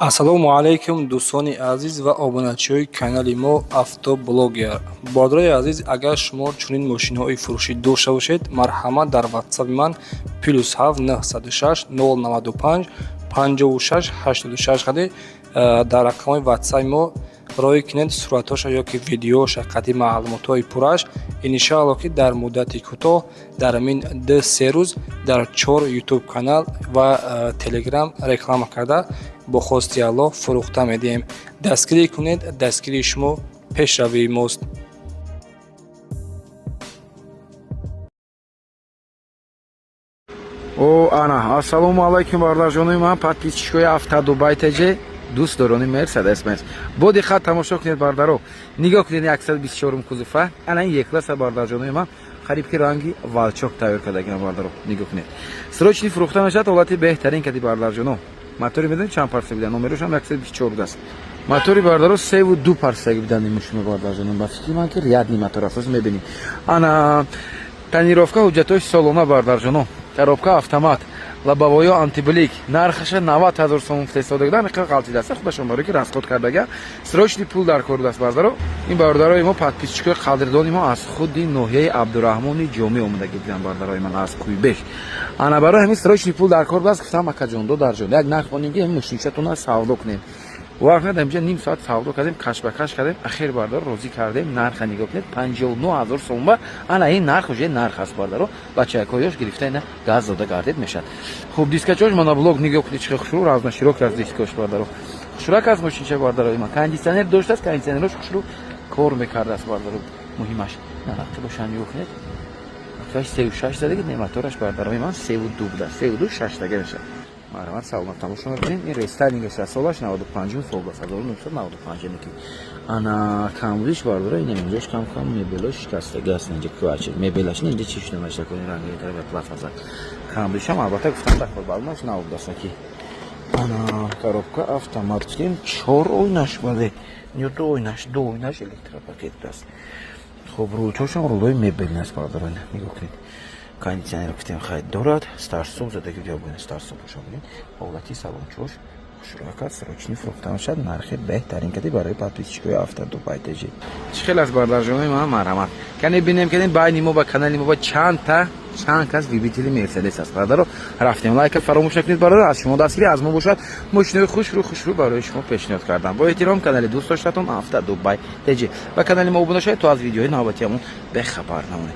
ассалому алайкум дӯстони азиз ва обуначиҳои канали мо автоблогер. Бодрои азиз, агар шумо чунин мошинҳои фурӯшӣ дошта бошед, марҳамат дар ватсаби ман +7 906 095 56 86 қади дар рақамҳои ватсаби мо роӣ кинед суратҳоша ёки видеоша қади маълумотҳои пурраш. Иншаалло ки дар муддати кӯтоҳ дар ҳамин 2-3 рӯз дар 4 ютуб канал ва телеграм реклама карда бо хости Аллоҳ фурӯхта медиҳем. Дастгирӣ кунед, дастгирии шумо пешравии мост. Ассалому алайкум бардорҷонои ман, подписчикои автодубайтеҷи дӯстдорони Мерседес-Бенз. Бо диққат тамошо кунед бардаро. Нигоҳ кунед 124 кузуфа. Ана ин екласа бардорҷонои ман, қариб ки ранги валчок тайёр кардагиам бардаро. Нигоҳ кунед. Срочни фурӯхта мешавад, ҳолати беҳтарин кади бардорҷоно. Мотори медонед чанд парсек бидан? Номерош ҳам 124 аст. Мотори бардаро 3.2 парсек бидан мушумо бардорҷоно. Ба фикри ман ки рядни мотор аст, мебинед. Ана тонировка ҳуҷҷатҳои солона бардорҷоно. Коробка автомат, лобовое антиблик, нархаша 90 000 сом фрестодагидан, миқдор ғалтӣ даста худашон барои ки расход кардага срочни пул дар кор даст бардаро. Ин бардарои мо подписчикои қадрдони мо аз худи ноҳияи Абдурахмони Ҷоми омадаги буданд бардарои ман аз Кӯйбеш. Ана барои ҳамин срочни пул дар кор даст, гуфтам акаҷон додарҷон, як нарх бонем ки ҳамин мушинчатона савдо кунем. Вақт надем ҷа ним соат савдо кардем, кашбакаш кардем, ахир бардаро розӣ кардем, нарха нигоҳ кунед 59 000 сом. Ана ин нарх уже нарх аст бардаро. Бачаякоёш гирифта ина газ дода гардед мешад. Хуб, дискачош моноблок нигоҳ кунед чихе хушрӯ, разна широк аст дискош бардаро. Хушрак аст мошинча бардарои ман. Кондитсионер доштааст, кондитсионерош хушрӯ кор мекардааст бардаро. Муҳимаш. На вақти бошан нигоҳ кунед. Вақташ 36 задагид немотораш бардарои ман 32 буда. 32 6 дага мешад. Марҳамат, саломат тамошо мекунем. Ин рестайлингаш аст, солаш 95 сол аст, 1995 ки. Ана камриш бардаро ин инҷаш кам мебелош шикастаги аст, инҷа кварчи мебелаш инҷа чиш намаша кунем ранги тар ва плафаза. Камриш ам албатта гуфтам дар хол балмаш навудаста ки. Ана коробка автомат кунем 4 ойнаш баде. Ё 2 ойнаш, 2 ойнаш электропакет аст. Хуб, рулчошам рулои мебелни аст бардаро, нигоҳ кунед. Кондитсионер гуфтем хайд дорад, старсов задаги ҷобуне старсов бошавонед. Ҳолати салончош хушрока срочни фурӯхта мешавад, нархи беҳтарин кади барои подписчикои автодубайтеҷи. Чӣ хел аст бардорҷонои ман, марҳамат. Кане бинем ки байни мо ба канали мо ба чанд кас любители Мерседес аст бардаро. Рафтем лайка фаромӯш накунед бардаро. Аз шумо дастгирӣ аз мо бошад, мошинои хушрӯ барои шумо пешниҳод кардам. Бо эҳтиром, канали дӯст доштатон автодубайтеҷи. Ба канали мо обуна шавед, то аз видеоҳои навбатиамон бехабар намонед.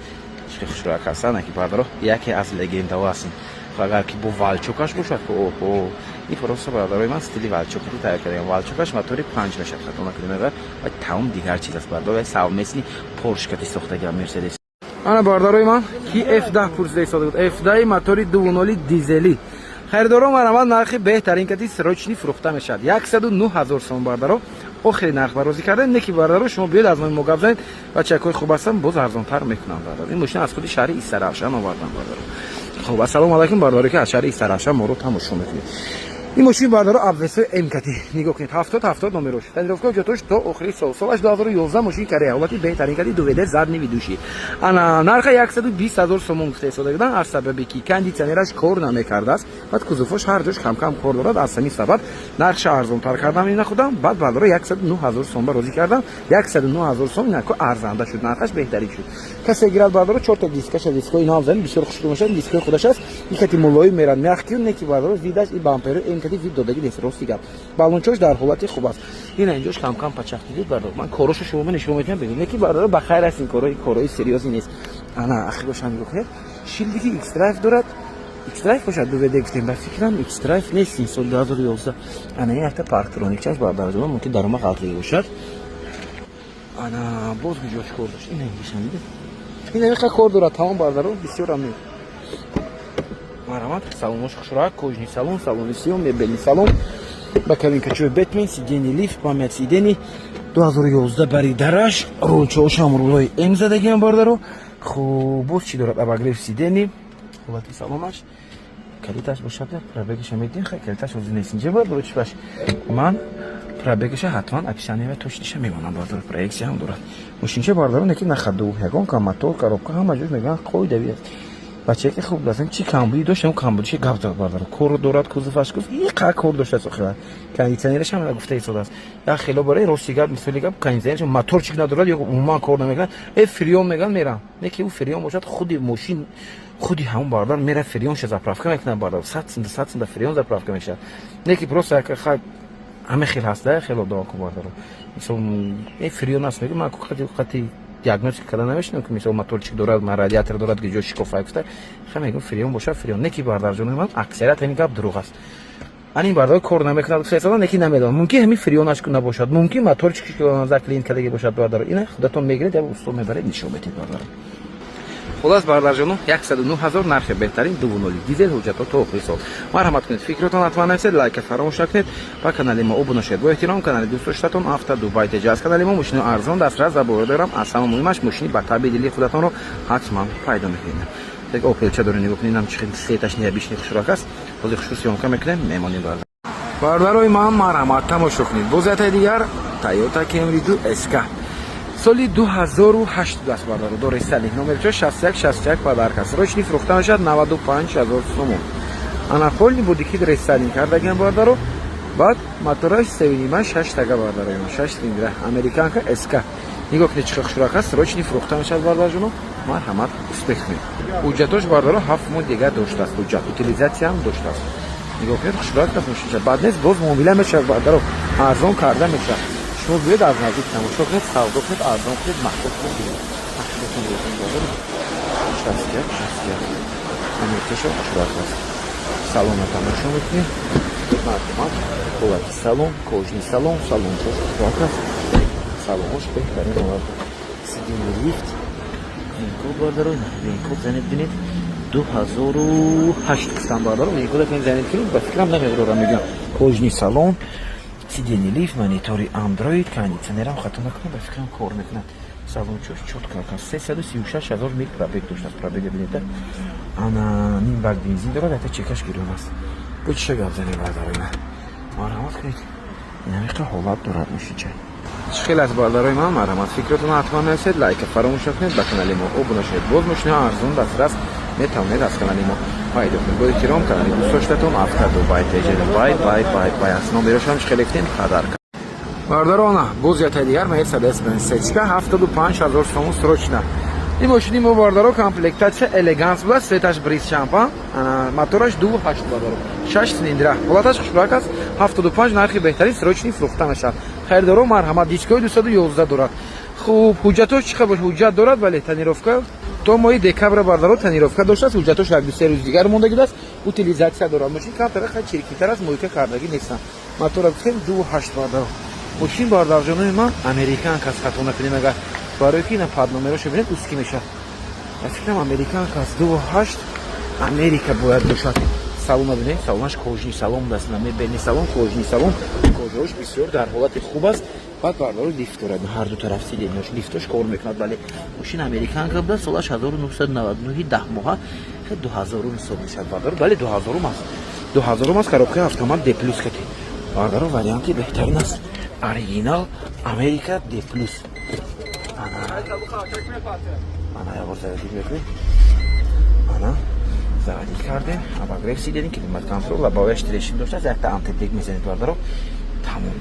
Хушрак ҳастан ки бардаро яке аз легендаҳо ҳастин. Агар ки бо валчокаш бошад, ин просто бардарои ман стили валчокати тайёр кардем. Валчокаш мотори 5 мешад, хато накунем ва тамом дигар чиз аст бардаро. Совместни Porsche кати сохтаги Mercedes. Ана бардарои ман ки F10 пурсида истода буд. F10 мотори 2.0 дизели. Харидорон марҳамат, нархи беҳтарин кади срочни фурӯхта мешавад. 109 000 сом бардаро. охири нарх барозӣ кардем. Не ки бардаро шумо биёед аз мо гап занед, бачакои хуб ҳастан, боз арзонтар мекунам бардаро. Ин мошина аз худи шаҳри Истаравшан овардам бардаро. Хуб, ассалому алайкум бардаро ки аз шаҳри Истаравшан моро тамошо мекунед. ин мошин бардаро Абвесо М-кати нигоҳ кунед, 70 номерош. Тонировка ҷотош то охири солаш 2011 мошин корея, ҳолати беҳтарин кади дуведер задни видуши. Ана нарха 120 000 сом гуфта истодагадан, аз сабаби ки кондитсионераш кор намекардааст, баъд кузуфош ҳар ҷош кам кор дорад, аз ҳамин сабаб нархша арзонтар кардам ина худам. Баъд бардаро 109 000 сом розӣ кардам. 109 000 сом инако арзанда шуд, нархаш беҳтарин шуд. Касе гирад бардаро 4 та дискаша, дискои нав занед, бисёр хушрӯ мешавад, дискои худаш аст. Икати мулоим мерад, мягкиу не ки бардаро видаш и бампери кади вид додагӣ нест, рости гап. Балончош дар ҳолати хуб аст. Ин инҷош кам пачақ дидед бардаро. Ман корошо шумо нишон метавонам бибинед ки бардаро ба хайр аст, ин корои сериозӣ нест. Ана ахир бошан нигоҳ кунед. Шилди ки X-Drive дорад. X-Drive бошад дуведе гуфтем, ба фикрам X-Drive нест, ин соли 2011. Ана ин якта парктроникчаш бардаро мумкин дар ма ғалтӣ бошад. Ана боз ҷош кор дошт. Ин нишон дидед. Ин яқа кор дорад, тамом бардаро бисёр ам. Марҳамат, салонош хушрак, кожни салон, салони сиём, мебелни салон, ба кабинкачои Бэтмен, сидени лифт, памят сидени 2011 баридараш, рулчоошам рулои М задагиам бардаро. Хуб, боз чӣ дорад? Обогрев сидени, ҳолати салонаш, калиташ бошад, пробегиша медиҳем, хай калиташ ҳозир нест. Инҷа бардаро чӣ баш? Ман пробегиша ҳатман описаниева точниша мемонам бардаро, проексия ҳам дорад. Мошинча бардаро не ки нахаду, ягон мотор, коробка ҳама ҷош мегӯянд қоидави аст. بچه که خوب لازم چی کمبودی داشت، اون کمبودیش گاب زد باردارو کور دورات کوزفش گفت این قا کور داشت سخلا کاندیشنرش هم گفته ایستاد است یا خیلی برای روسیگاب مثلی گاب کاندیشنرش موتور چیک ندارد یا عموما کور نمیکنه فریون میگن میرم نه که اون فریون باشد خودی ماشین خودی همون باردار میره فریون شه زاپرافکا میکنه باردار 100 فریون زاپرافکا میشه نه که پروسه که خود همه خیلی هسته خیلی داغ باردارو مثلا این فریون است میگه من خودی دیاگنوستیک کردن نمیشنم که مثلا موتور چیک دارد ما رادیاتور دارد که جوش شکوفا گفته خیلی میگم فریون باشه فریون نکی باردار جون من اکثریت این گاب دروغ است این باردار کور نمیکنه فیصله نکی نمیدونم ممکن همین فریونش کنه باشد ممکن موتور چیک که نظر کلین کرده باشد باردار این خودتون میگیرید یا اصول میبرید نشون بدید باردار خلاص باردار جون 109000 نرخ بهترین 2.0 دیزل حجت تا آخر سال مرحمت کنید فکرتون حتما نکنید لایک فراموش نکنید با کانال ما ابونه شید با احترام کانال دوستانتون افتا دبی تجاز کانال ما ماشین ارزان دسترس و باردارم اصلا مهمش ماشین با تبدیلی خودتون رو حتما پیدا میکنید یک اوپل چه داره نگاه کنید هم چقدر سیتش نه بیش نه خوشراک است خود خصوصی هم میکنیم میمونید بارداروی ما مرحمت تماشا کنید بوزت دیگر تویوتا کمری 2 اسکا سالی 2008 دست باردارو دور استالی نمر 61 پادارکاس روشنی فروخته میشد 95000 سوم انا کلی بودی که در استالی کردگان باردارو بعد موتورش 3.6 تگا باردارو 6 سیلندر امریکان که اسکا نگاه کنید چقدر خوشراک است روشنی فروخته میشد باردار جونو مرحمت استخدام حجتش باردارو 7 ماه دیگه داشته است حجت یوتیلیزاسیون هم داشته است نگاه کنید خوشراک است میشه بعد نیست باز موبیل میشه باردارو ارزان کرده میشه شما بیاید از نزدیک تماشا کنید سودا کنید ارزان کنید محبوب کنید امریکاشو خوشراک است سالن تماشا میکنید مرحمت قوت سالن کوچنی سالن خوشراک است سالنش بهترین اومد سیدین لیفت اینکو باردارو اینکو زنید بینید 2008 کستان باردارو اینکو دفعه زنید کنید با فکرم نمیدارم میگم کوچنی سالن سیدینی لیفت مانیتوری اندروید کاندیشنرم خطا نکنه با فکرم کار میکنه سالن چوتکا کار 336000 میل پرابگ داشته است پرابگ ببینید انا نیم باگ بنزین داره حتی چکش گیرون است با چه گاب زنی بارداروی من مرحمت کنید این همیشه حالات دارد میشه چه خیلی از بارداروی من مرحمت فکرتون حتما نرسید لایک فراموش نکنید با کانال ما ابونه شید باز ماشین ارزون دسترس میتونید از کانال ما پیدا کنید با احترام کانال دوستانتون افتا دبی تجربه بای اسنام بیرشم خیلی کتیم قدر باردارونه بوزیت دیگر مرسدس بنز سچکا 75000 سوم سروچنا این ماشین ما باردارو کامپلکتاچ الگانس بلا سویتاش بریز شامپان موتورش 2.8 باردارو 6 سیلندر حالتش خوشراک است 75 نرخی بهترین سروچنی فروخته میشد خریدارو مرحمت دیسکوی 211 دارد خوب حجتش چقدر باشه حجت دارد ولی تنیروفکا تو ماه دکبر باردارو تنیروفکا داشته است حجتش یک 2 روز دیگر مونده است یوتیلیزاسیون دارد ماشین کم طرف چریکی‌تر از محیط کارگری نیستن موتور خیلی 2.8 باردارو ماشین باردار جانوی ما امریکان کاس خطا نکنیم اگر برای که این پاد نمرش ببینید اسکی میشه فکرم امریکان کاس 2.8 امریکا باید باشد سالن ببینید سالنش کوچنی سالن دست نمیبینی سالن کوچنی سالن کوچش بسیار در حالت خوب است بعد باردار لیفت دارد هر دو طرف سیلندرش لیفتش کار میکنه ولی ماشین امریکان قبل سالش 1999 10 ماه 2000 حساب میشه باردار ولی 2000 است 2000 است коробка автомат D+ کتی باردار وریانتی بهترین است اوریجینال امریکا D+ انا یا بازار دیگه انا زادی کردیم обогрев دیدین کلیمات کنترل و باوش تریشیم داشته از تا آنتیک میزنید باردارو تمام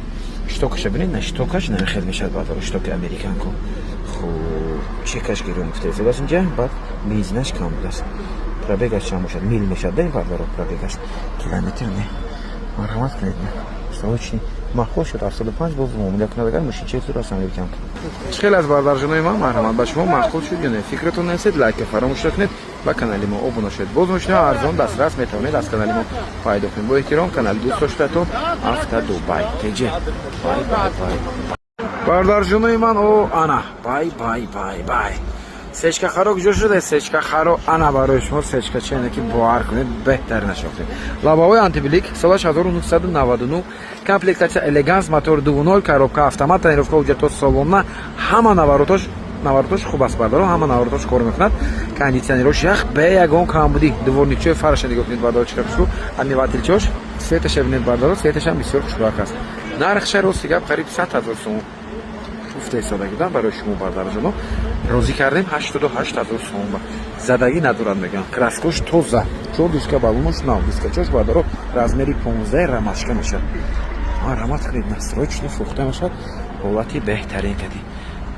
شتوکش ببینید نه شتوکش نمیخواد میشه باردارو شتوک امریکان کو خوب چکش گیرون میفته از اینجا بعد میزنش کامل است پرابگش چند میشه میل میشه دین باردارو پرابگش کیلومتر نه مرحمت کنید سوچنی ما خوش شد 75 باز معامله کنه بگم ماشین چه طور اصلا میکنم خیلی از باردار جنای ما مرحمت با شما معقول شد یا نه فکرتون نسید لایک فراموش نکنید با کانال ما ابونه شید باز ماشین ارزان دسترس میتونید از کانال ما پیدا کنید با احترام کانال دوستانتون افتا دبی تجه بای باردار جنای من او انا بای سچکا خارو کجا شده سچکا خارو انا برای شما سچکا چه که باور کنید بهتر نشوفته لاباوی آنتیبلیک سالش 1999 комплектация елеганс мотор 2.0 коробка автомат тренировка уҷато солона ҳама наворотош хуб аст бардаро ҳама наворотош кор мекунад кондитсионерош як бе ягон камбуди дворникчои фарша нигоҳ кунед бардаро чиқар хушрӯ амиватилчош светаша бинед бардаро светашам бисёр хушрӯк аст нархша рости гап қариб 100,000 сум гуфта истодагидан барои шумо бардаро ҷано розӣ кардем 88000 сом. Задагӣ надорад мегӯям. Краскош тоза. 4 диска балонош нав, дискачош бардаро размери 15 рамашка мешад. Марҳамат кунед, насрочно фурохта мешад. ҳолати беҳтарин кади.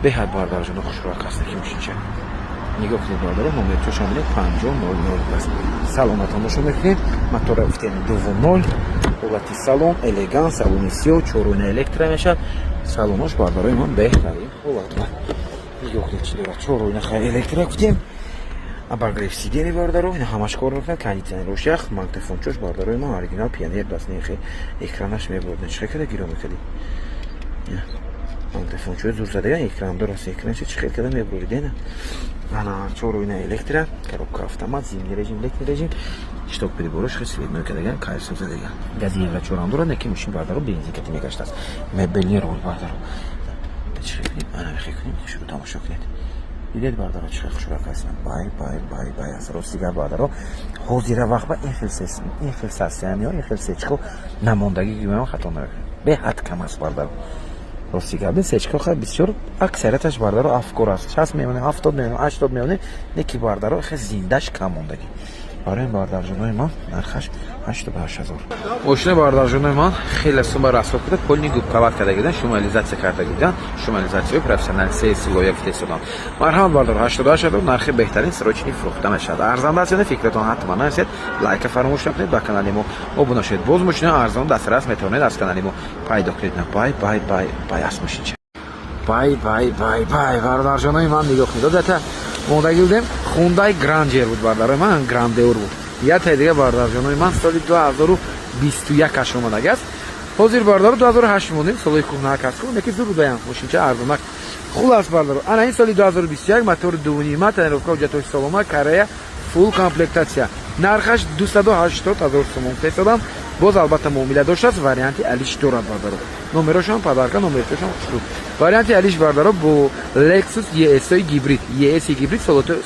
Беҳад бардарҷон хушроҳ аст ки мошинча. нигоҳ кунед бардаро номерчош ҳам 5000 аст. Салонатон нишон мекунед. мотора уфтени 2.0. ҳолати салон элегант, салони сиёҳ, 4 электро мешад. салонош бардарои ман беҳтарин ҳолат дорад. нигоҳ кунед чӣ дорад. 4 хай электро гуфтем. Обогрев сидени бардаро ина ҳамаш кор мекунад. кондитсионерош ях, магнитофончош бардарои ман оригинал пионер даст нехе. экранаш мебурден. чӣ када гиро мекади? магнитофончои зур задаган экран дораст. экранаш чӣ када мебурдена? ана 4 электро, коробка автомат, зимний режим, летний режим. шток прибораш свет кадаган, кайф задаган. гази евро 4 дорад, неки мошин бардаро бензин кати мегаштаст. мебелни рол бардаро. чӣ ана мехикунем, шуро тамошо кунед. дидед бардаро чӣ хушроҳ ҳастан. бай аст. ростигар бардаро ҳозира вақт ба инфилсасиян ё инфилсечко намондагӣ гӯям хато накунед. беҳад кам аст бардаро. ростигар бин сечко хай бисёр аксарияташ бардаро афкор аст. 60 мемонад, 70 мемонад, 80 мемонад, неки бардаро хай зиндаш кам мондагӣ. барои бардарҷонои ман нархаш 88000. мошина бардарҷонои ман хеле сумма расход куда полни губкават кардагидан, шумализатсия кардагидан, шумализатсияи профессионал сеси лоиҳа фитестодан. марҳамат бардар 88000 нархи беҳтарин срочни фурохта мешавад. арзанда аст ё не фикратон ҳатман аст. лайка фаромӯш накунед, ба канали мо обуна шавед. боз мошина арзон дастрас метавонед аз канали мо пайдо кунед. бай аст мошинча. бай бардарҷонои ман нигоҳ кунед. дата мондагилдем Hyundai Granger буд бардарои ман, Grandeur буд. як тай дига бардарҷонои ман соли 2021 аш омадаги аст. ҳозир бардаро 2008 монем, соли кӯҳнак аст. неки зур будаям мошинча арзонак. хулас бардаро ана ин соли 2021 мотори 2.5 тренировка ҳуҷҷатои солома Корея фул комплектация. нархаш 280000 сом песодам. боз албатта муомила доштааст. варианти алиш дорад бардаро. номерошам падарка, номерчошам хушрӯ. варианти алиш бардаро бо Lexus ES гибрид. ES гибрид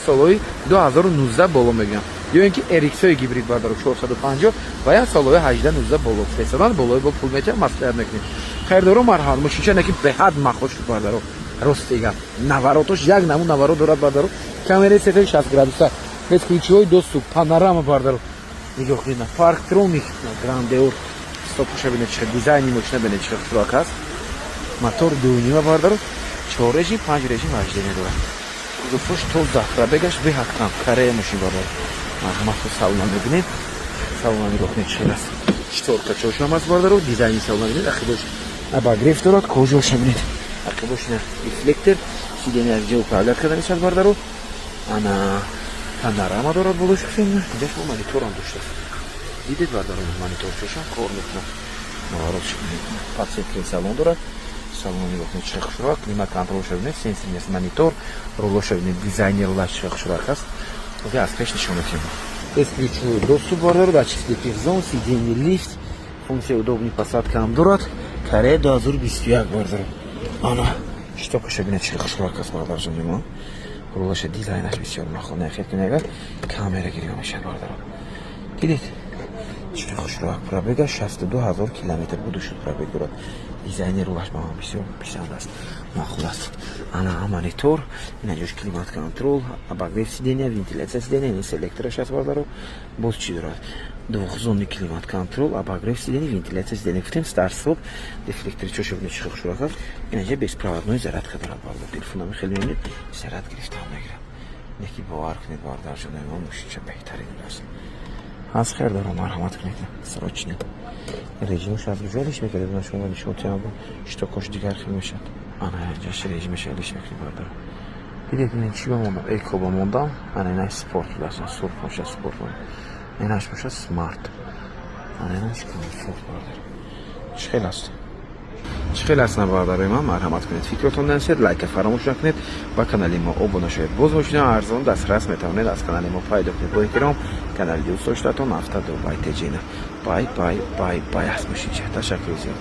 солои 2019 боло мегӯям. ё ин ки RX гибрид бардаро 450 ва я солои 18-19 боло песодан болои бо пул меча маслиҳат мекунем. хайрдоро марҳамат. мошинча неки беҳад махош бардаро. ростига наворотош як наму наворот дорад бардаро. камераи сетаи 60 градуса. ключевой доступ, панорама бардаро. нигоҳ кунед на парктроник Grandeur. стопуша бинед чӣ дизайни мошина бинед чӣ хушроҳ аст. мотор 2.5 бардаро 4 режим, 5 режим ваҷдане дорад. кузовош тоза, пробегаш беҳад кам. Корея мошин бардаро. марҳамат салона мебинед. салона нигоҳ кунед чӣ аст. чторка чоршам аст бардаро. дизайни салона бинед. ақибош обогрев дорад. кожоша бинед. ақибош рефлектор, сидени аз ҷо управлят карда мешавад бардаро. ана панорама дорад болош кусем. инҷаш мо мониторам доштааст. дидед бардаро мониторчошам кор мекунад. наворот подсветкаи салон дорад. салон нигоҳ кунед чӣ хушроҳ. климат контролша бинед, сенсорни аст, монитор, рулоша бинед, дизайни рулаш чӣ хушроҳ аст. оза аз пеш нишон метавонем. бесключовой доступ бардаро, датчики пихзон, сидени лифт, функсия удобни посадка ҳам дорад. Корея 2021 бардаро. ана штокаша бинед чӣ хушроҳ аст бардарҷони ман. рулаша дизайнаш бисёр махона хетунага камера гирё мешавад бардаро. дидед чӣ хушроҳ. пробега 62000 километр буду шуд пробег дорад. дизайни рулаш ба ман бисёр писанд аст. маъқул аст. ана монитор, ина ҷош климат контрол, обогрев сидения, вентиляция сидения, ин селектораш аст бардаро. боз чӣ дорад. двухзонный климат контрол, обогрев сидения, вентиляция сидения. гуфтем старт стоп, дефлектори чоша бинед чӣ хушроҳ аст. инаҷа беспроводной зарядка дорад бардаро. телефонами хеле мемонед, заряд гирифтам мегирад. неки бовар кунед бардарҷонои ман мошинча беҳтарин аст. аз хайр дорам, марҳамат кунед. срочни режимаш разгружалиш мекардед. на шумо нишонтиам штокош дигар хел мешад. ана ҷаш режимаш алиш мекунед бардаро. дидед ин чӣ бамондам? эко бамондам. ана инаш спорт аст. сурх боша спорт. инаш боша смарт. ана инаш комфорт бардаро. чӣ хел аст? чӣ хел аст бардарои ман марҳамат кунед. фикротон насед, лайка фаромӯш накунед. ба канали мо обуна шавед. боз мошина арзон дастрас метавонед аз канали мо пайдо кунед. бо эҳтиром канали дӯст доштатон автодубай теҷина. бай аст мошинча. ташаккур зиёд.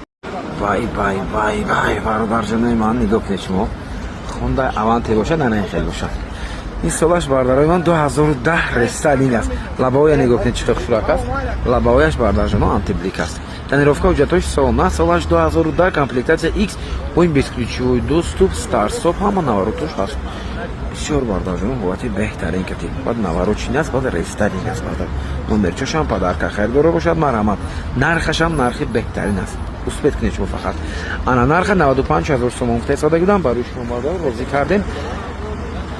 бай бародарҷонои ман нигоҳ кунед шумо. Hyundai Avante бошад, ана ин хел бошад. ин солаш бардарои ман 2010 рестайлинг аст. лабаоя нигоҳ кунед чӣ хел хушроҳ аст. лабаояш бардарҷоно антиблик аст. тренировка ҳуҷҷатош солона, солаш 2010 комплектация X, оин бесключевой доступ, старт стоп, ҳама наворотош ҳаст. бисёр бардожон ҳолати беҳтарин кати бад наворочини аст бад рестаринг аст бада номерчашам падарка хайрдора бошад марҳамат нархашам нархи беҳтарин аст успет кунед шумо фақат ана нарха 95000 сомон гуфта дагудам барои шумо бардор розӣ кардем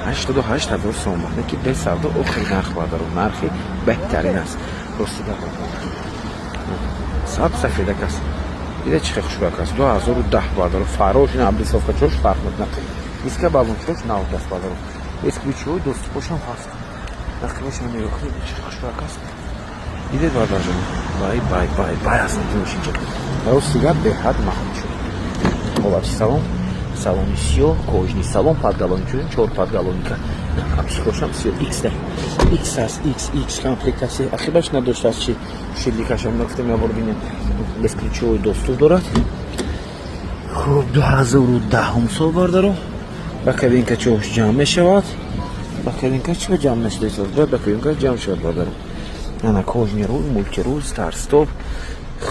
88000 сомон ки бе савдо охир нарх бардор нархи беҳтарин аст ростида саб сафедак аст ида чихе хушбак аст 2010 бардор фарош ин аблисовка чош фарқ мекунад диска балон чош нав даст бардор эсквичой дост пошам хаст нахмешам меёхи чихе хушбак аст ида бардор бай аст душинча ростида беҳад маҳмуд шуд ҳолати салони сиёҳ кожни салон подгалончун 4 подгалоника абсихошам сиёҳ x аст x комплектасия ахираш надоштааст чи шилдикашам нафта меоборбинем безключовой доступ дорад хуб 2010 сол бардаро ба кабинка чош ҷамъ мешавад ба кабинка чиба ҷамъ мешавад ба кабинка ҷамъ шавад бардаро ана кожни рул мултирул старт стоп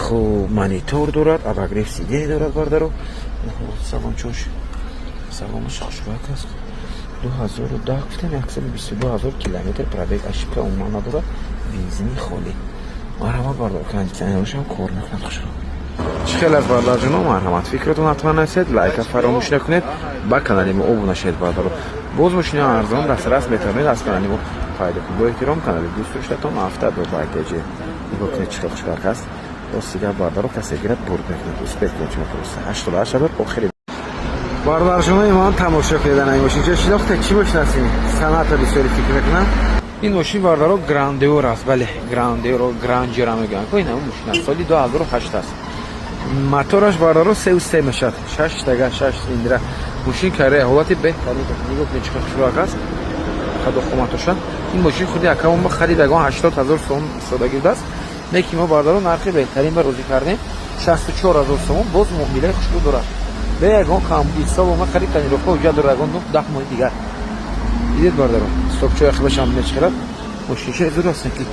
хуб монитор дорад абагрев сидея дорад бардаро салон чош салонаш хушбак аст 2010 гуфтем 122000 километр пробег ошибка умуман надорад бензини холӣ марҳамат бардор кондитсионерашам кор мекунад хушро чӣ аст бардорҷоно марҳамат фикратон ҳатман насед лайка фаромӯш накунед ба канали мо обуна шавед бардоро боз мошини арзон дастрас метавонед аз канали мо пайдо кунед бо эҳтиром канали дӯстдоштатон автодобайтеҷ нигоҳ кунед чӣ хушбак аст ростида бардоро касе гирад бурд мекунад успет кунед шумо просто 88 охири бардорҷонои ман тамошо кардани мошинча шинохте чӣ мошин аст ин санъата бисёре фикр мекунам ин мошин бардоро грандеор аст бале грандеор гранҷера мегӯянд ин ҳамон мошин аст соли 2008 аст мотораш бардоро 3.3 мешавад 6 тага 6 цилиндра мошин каре ҳолати беҳтарин нигоҳ кунед чӣ хушбак аст хадохоматоша ин мошин худи акамон ма харидагон 80000 сом истодаги будааст леки мо бардоро нархи беҳтарин ба розӣ кардем 64000 сомон боз муомилаи хушбу дорад бе ягон камбуди салон ма харид танировка ҳуҷҷат дорад ягон 10 моҳи дигар дидед бардоро стопчои хилашам мечиқарад мошинша зурастен ки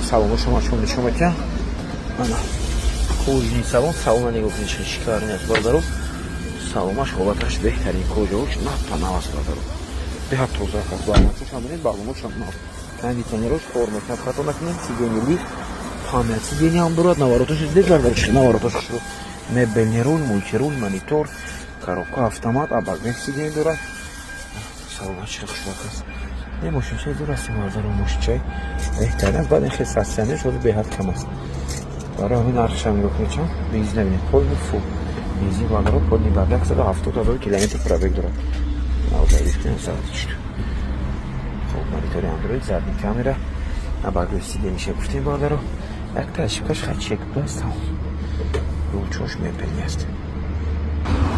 салонро шумо чун нишон метиҳам ана кожни салона нигоҳ кунед чӣ шикарин аст бардоро салонаш ҳолаташ беҳтарин кожаош навпанав аст бардоро беҳад тоза аст балонашам бинед балонашам нав кондитсионерош кор мекунад хато накунед сидени лифт панел сидени ҳам дорад наворотош дидед бардоро чӣ наворотош шуд мебелни рул мултирул монитор коробка автомат абагрев сидени дорад салонаш чӣ хушбак аст ин мошинчаи зураст бардоро мошинчаи беҳтарин аст баъд ин хисатсионерш ҳозир беҳад кам аст барои ҳамин нархашам нигоҳ кунед чам бензин набинед полни фул бензин бардоро полни ба 170000 километр пробег дорад хуб монитори андроид задни камера абагрев сидениша гуфтем бардоро якта ошибкаш хачек будааст рулчош мебелни аст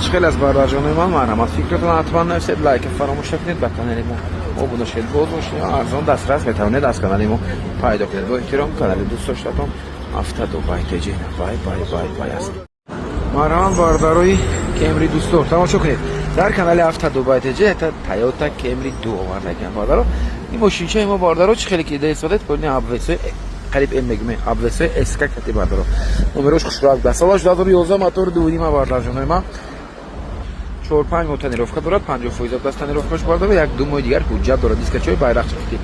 чӣ хел аст бардорҷонои ман марҳамат фикратон ҳатман нависед лайка фаромӯш накунед ба канали мо обуна шавед боз мошини арзон дастрас метавонед аз канали мо пайдо кунед бо эҳтиром канали дӯстдоштатон автодобайтеҷ бай аст марҳамат бардорои кемри дӯстдор тамошо кунед дар канали автодобайтеҷ Toyota Camry 2 овардагиам бардоро ин мошинчаи мо бардоро чӣ хеле ки истифода кунед абвесои қариб мегме абвесои СК кати бардоро номерош хушроак да солаш 2011 мотор дувима бардорҷонои ман 4-5 мо танировка дорад 50% даст танировкаш бардоро як ду моҳи дигар ҳуҷҷат дорад дискачои байрақчи фити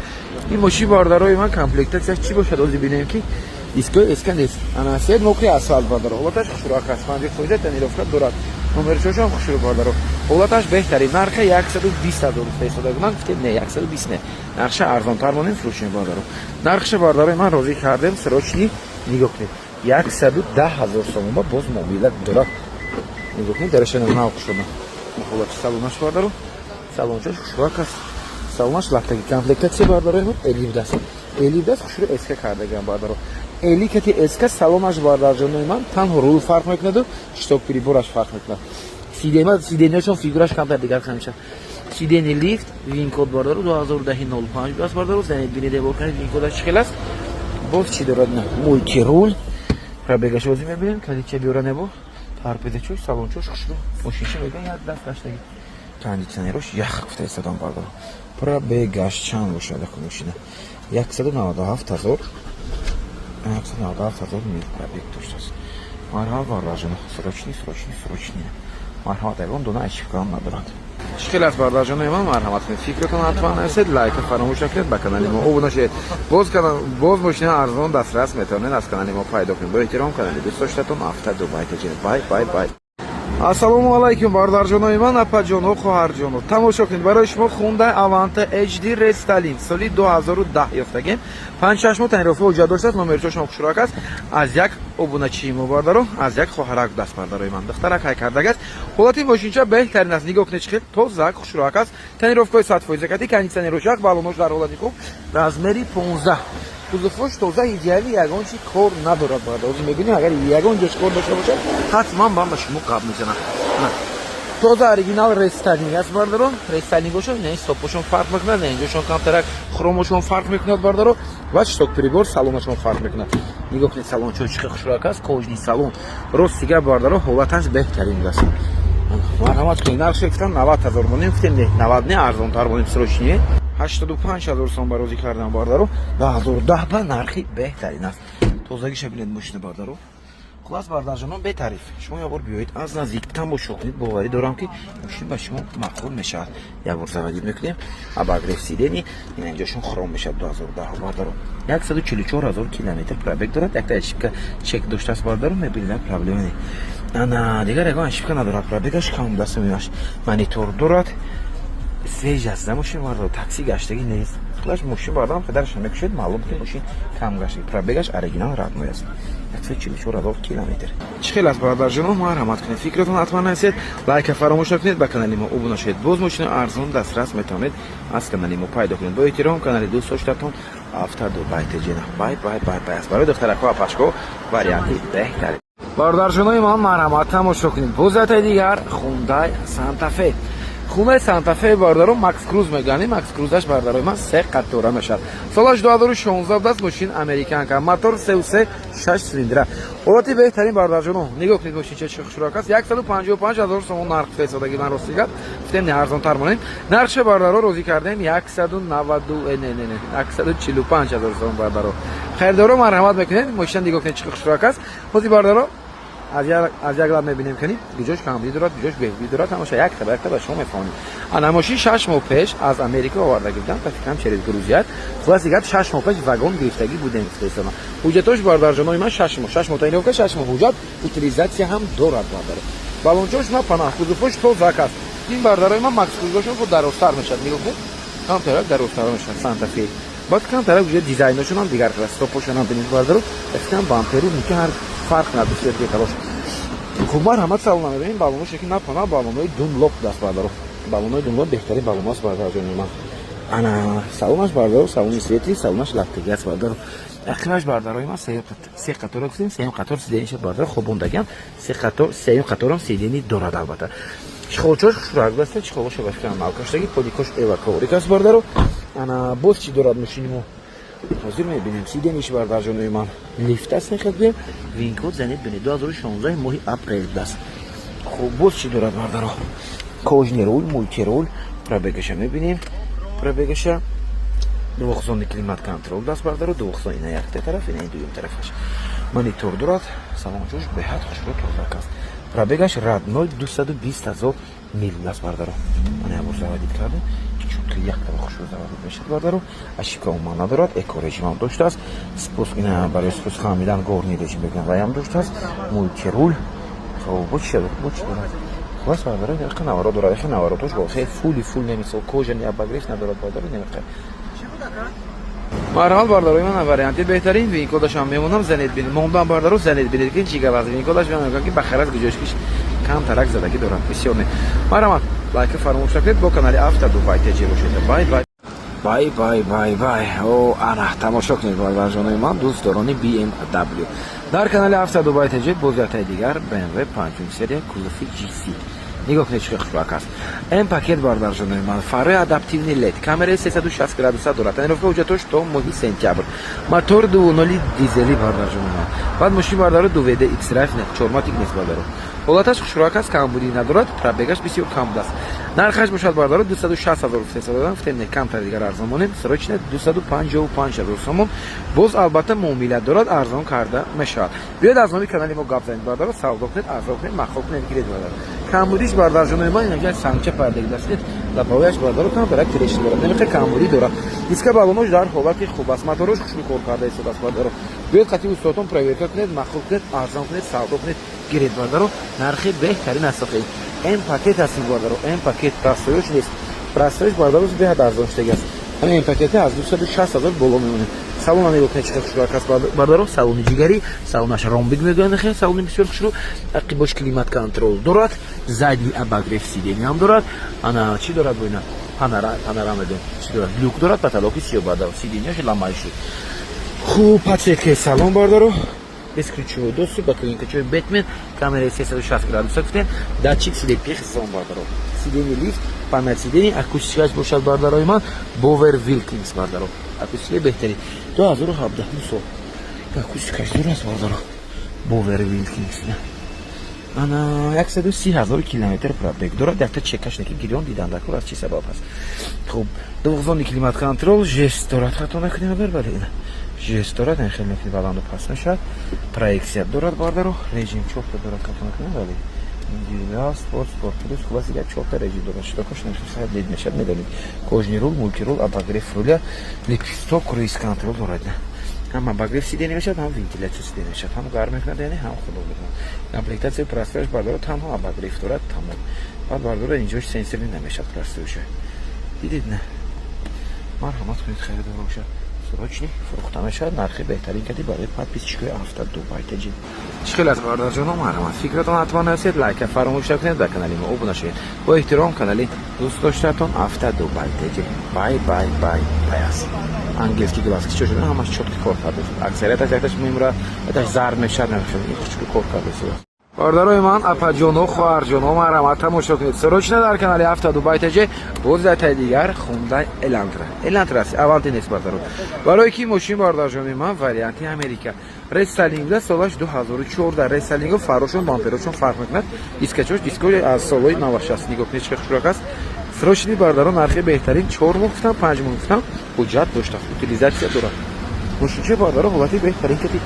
ин мошин бардорои ман комплектатсияш чӣ бошад ҳозир бинем ки дискои СК нест ана сед мокри асфалт бардоро ҳолаташ хушроак аст 50% танировка дорад номерчошам хушро бардоро ҳолаташ беҳтарин нарха 120000 истода гунан гуфтем не 120 не нархша арзонтар монем фурӯшем бардоро нархша бардорои ман розӣ кардем срочни нигоҳ кунед 110000 сомон ба боз муомила дорад нигоҳ кунед дарашана нав шуда ҳолати салонаш бардоро салончаш хушроак аст салонаш лафтаги комплектатсия бардорои мо элибдаст хушро эска кардагиам бардоро эли кати эска салонаш бардорҷонои ман танҳо рул фарқ мекунаду шток-прибораш фарқ мекунад сиденияшон фигураш камтар дигар камиша сидени лифт винкод бардоро 2010-05 аст бардоро занед бинед эбор канед винкодаш чӣ хел аст боз чӣ дорад на мультирул пробегаш озӣ мебинем кадича биёра небо торпедачош салончош хушро мошинша мегӯян як даст гаштаги кондитсионерош ях гуфта истодам бардоро пробегаш чанд бошад аку мошина 197000 мил пробег доштааст марҳамат бардорҷоно срочни марҳамат ягон дона ошибкаам надорад خیلی از برداشت‌های من مرحمت کنید فکرتون حتما نرسید لایک فراموش نکنید به کانال ما عضو شید باز ماشین ارزان دسترس میتونید از کانال ما پیدا کنید با احترام کانال دوست داشتتون هفته دوباره تجربه بای ассалому алайкум бардорҷонои ман апаҷону хоҳарҷону тамошо кунед барои шумо хундай аванта HD Restylane соли 2010 ёфтагем 5-6 таърифҳо ҳуҷҷат дошта номерчошон хушрак аст аз як обуначии мо бардаро аз як хоҳарак даст бардарои ман духтарак ҳай кардагас ҳолати мошинча беҳтарин аст нигоҳ кунед чиқед тозак хушрак аст таърифҳои 100% кати кондитсионери рӯшак балонош дар ҳолати хуб размери 15 кузуфош тоза идеали ягон чи кор надорад барда ҳозир мебинем агар ягон ҷош кор дошта бошад ҳатман ба шумо қабл мезанам тоза оригинал Restylane аст бардаро Restylane бошад не стопошон фарқ мекунад не инҷошон камтарак хромошон фарқ мекунад бардаро ва шток прибор салонашон фарқ мекунад нигоҳ кунед салон чӣ хушрак аст кожни салон ростига бардаро ҳолаташ беҳтарин аст марҳамат кунед нархи гуфтам 90000 монем гуфтем не 90 не арзонтар монем срочние 85000 сом барозӣ кардан бардаро 2010 ба нархи беҳтарин аст тозагиша бинед мошина бардаро خلاص برداشتنون به تعریف شما یه بار بیایید از نزدیک تماشا کنید باوری دارم که ماشین به شما معقول میشه یه بار زدید میکنیم ابا اگریسیدنی این اینجاشون خراب میشه 2010 باردارو 144000 کیلومتر پرابگ دارد یک تا اشیبکا چک داشته است باردارو میبینید پرابلم نی نه دیگر اگه اشیبکا ندارد پرابگش کم دست میاش مانیتور دارد سویج است ماشین باردارو تاکسی گشتگی نیست خلاص ماشین باردارم پدرش میکشید معلوم که ماشین کم گشتگی پرابگش اوریجینال رد است 144000 کیلومتر خیلی از برادرجانم مرحمت کنید فکرتون حتما نرسید لایک فراموش نکنید به کانال ما عضو شید باز ماشین ارزان دسترس میتونید از کانال ما پیدا کنید با احترام کانال دوست داشتتون هفته دو بایت جنا بای است برای دخترک‌ها و پشکو واریانتی بهتره برادرجانای من مرحمت تماشا کنید بازات دیگر خوندای سانتافه خونه سانتافه باردارو ماکس کروز میگن ماکس کروزش بارداروی من 3 قطوره میشه سالش 2016 دست ماشین امریکن که موتور 3 6 سیلندر حالتی بهترین باردارجونو نگاه کنید ماشین چه خوشراک است 155000 سوم نرخ فیصدگی من راستی گفت گفتم نه ارزان تر مونیم نرخ باردارو روزی کردیم 145000 سوم باردارو خریدارو مرحمت میکنید ماشین نگاه کنید چه خوشراک است خودی باردارو از یک لب میبینیم کنید بیجاش کاملی دارد بیجاش بهبودی دارد تماشا یک تا به شما میفهمید انا ماشین 6 ماه پیش از امریکا آورده بودم تا فکرم چریز گروزیت خلاص دیگه 6 ماه پیش واگن گرفتگی بودیم استیشن حجتش باردارجانای من 6 ماه تا اینو که 6 ماه حجت اوتیلیزاسیون هم دارد بارداره بالونچوش ما پناه کوزوفش تو زاکاس این باردارای من ماکس کوزوشون خود دراستر میشد نگاه کن کام طرف دراستر میشد سانتافه بعد کام طرف وجود دیزاینشون هم دیگر کلاس توپشون هم ببینید باردارو اصلا بامپرو میگه هر فرق نداره که کلاش خوب مرحمت سلام می‌بینیم بالون شکلی نپانا بالونای دونلوپ دست باردارو بالونای دونلوپ بهترین بالوناست باردارجانای من انا سالونش باردارو سالونی سویتی سالونش لاکتیگی است باردارو اخیرش بارداروی من 3 قطار گفتیم 3 قطار سیدنیش باردارو خوبوندگیم 3 قطار 3 قطارم سیدنی دارد البته چخوچوش شورگ دسته چخوچوش بفکرم مالکاشتگی پودیکوش ایواکوریکاس باردارو انا باز چی دارد ماشینمو حاضر می‌بینیم سیدنیش باردارجانای من لیفت است می‌خواد وینکود زنید ببینید 2016 ماه اپریل دست خوب باز چی دارد باردارو کوژنی رول مولتی رول پرابگش می‌بینیم پرابگش 200 کلیمات کنترل دست باردارو 200 اینا یک طرف اینا دوم طرفش مانیتور دارد سامانجوش به حد خوشبو توزاک است پرابگش رد 220,000 میل دست باردارو من امروز زوادید کردم که یک طرف خوشبو زوادید میشد باردارو اشیکا اومان ندارد اکو رژیم هم داشته است سپوس اینا برای سپوس خامیدن گورنی رژیم بگن رای هم داشته است مولتی رول خب بود چی دارد خلاص باردارو یک نوارا دارد یک نوارا توش با خیلی فول نمیسه و کوژن یا بگریش ندارد باردارو نمیخواد مرحبا بارداروی من واریانتی بهترین وینکودش هم میمونم زنید ببینید موندن باردارو زنید ببینید که چیگه واسه وینکودش میگم که بخیر از گوشش کم ترک زدگی دارد بسیار نه مرحبا لایک فراموش نکنید با کانال هفته دو بایت باشید بای او انا تماشا کنید باردارجانای من دوستداران BMW در کانال هفته دو بایت بزرگتر دیگر BMW 5 سری کلوفی GC نگاه کنید چه خوشبخت است این پاکت باردارجانای من فاره آداپتیونی لید کامرای 360 گرادوس دارد تنرفه وجودش تا ماهی سپتامبر موتور 2.0 دیزلی باردارجانای من بعد ماشین باردارو 2 وید ایکس رایف نه چورماتیک نیست باردارو ҳолаташ хушроак аст, камбудӣ надорад, пробегаш бисёр камбуд аст. нархаш бошад бародаро 260 000 гуфта додам, гуфтем не камтар дигар арзон монем, срочно 255 000 сомон. боз албатта муомила дорад, арзон карда мешавад. биёед аз номи канали мо гап занед бародаро, савдо кунед, арзон кунед, махол кунед, гиред бародаро. камбудиш бардар ҷонои ман инҷа санча пардаги дастед, лабовияш бародаро там дарак тиреш дорад. Немиқе камбуди дорад. Диска балонош дар ҳолати хуб аст, моторош хушрӯ кор карда истодаст бародаро. биёед қатъи устотон проверка кунед, махол кунед, арзон кунед, савдо кунед, гиред бародаро. нархи беҳтарин аст охи. м пакет ҳастин бародаро, м пакет простоёш нест. простоёш бародаро беҳад арзон шудаги аст. ҳамин м пакете аз 260 000 боло мемонад. салон ҳамин лукне чиқар хушроак аст бародаро, салони ҷигари, салонаш ромбик мегӯянд хе, салони бисёр хушрӯ, ақибош климат контрол дорад, задни абагреф сидени ҳам дорад. ана чӣ дорад бӯйна? панорама дем. Чӣ дорад? люк дорад, потолоки сиёҳ бародаро, сиденияш ламаиши. хуб, подсветкаи салон бародаро. Бесключевой доступ, батарейка, Бэтмен, камера 360 градусов, датчик сидений салон бардаро. Сидений лифт, панель сидений, акустикаш бошад бардарои ман, Bowers Wilkins бардаро. Акустика беҳтарин. 2017 сол. Акустикаш дураст бардаро. Bowers Wilkins. Ана 130 000 километр пробег дорад. Дата чекаш неки гирён дидан дакор аз чӣ сабаб аст. Хуб, довзони климат контрол, жест дорад, хато накунем барбалина. жест дорад, ин хеле мехи баланду пас мешавад. Проекция дорад бардаро, режим 4 дорад, хато накунем вали. Индивидуал, спорт плюс, хубас як 4 режим дорад. Что кош намешавад, дид мешавад, медонид. Кожни рул, мультирул, обогрев руля, липстоп, круиз контрол дорад. ҳам обогрев сидени мешавад, ҳам вентилятсия сидени мешавад, ҳам гарм мекунад, яъне ҳам худо мекунад. Комплектация простоёш бардаро танҳо обогрев дорад, тамом. баъд бардаро инҷош сенсорли намешавад простоёша. дидед не? марҳамат кунед, харидор бошад. срочни фурӯхта мешавад, нархи беҳтарин кади барои подписчикои Автодубай TG. чӣ хел аст бародарҷоно, марҳамат. фикратон ҳатман расед, лайка фаромӯш накунед, ба канали мо обуна шавед. бо эҳтиром, канали дӯст доштатон Автодубай TG. бай аст. английский глазки чё шуда, ҳамаш чётки кор карда. аксарияташ якташ мемра, якташ зард мешавад, намешавад. хушки кор карда. бародарои ман, апаҷоно, хоҳарҷоно, марҳамат тамошо кунед. срочно дар канали Автодубай TG боз датаи дигар Hyundai Elantra. Elantra аст, Avanti нест бардаро. барои ки мошин бародарҷонои ман варианти Америка. рестайлинг буда солаш 2014. рестайлинго фарошон, бамперошон фарқ мекунад. дискачош, дискои аз солҳои 90-60 нигоҳ кунед чиқар хушроак аст. срочни бардаро нархи беҳтарин 4 моҳ гуфтам, 5 моҳ гуфтам. ҳуҷҷат дошта, утилизатсия дорад. мошинчаи бардаро ҳолати беҳтарин кади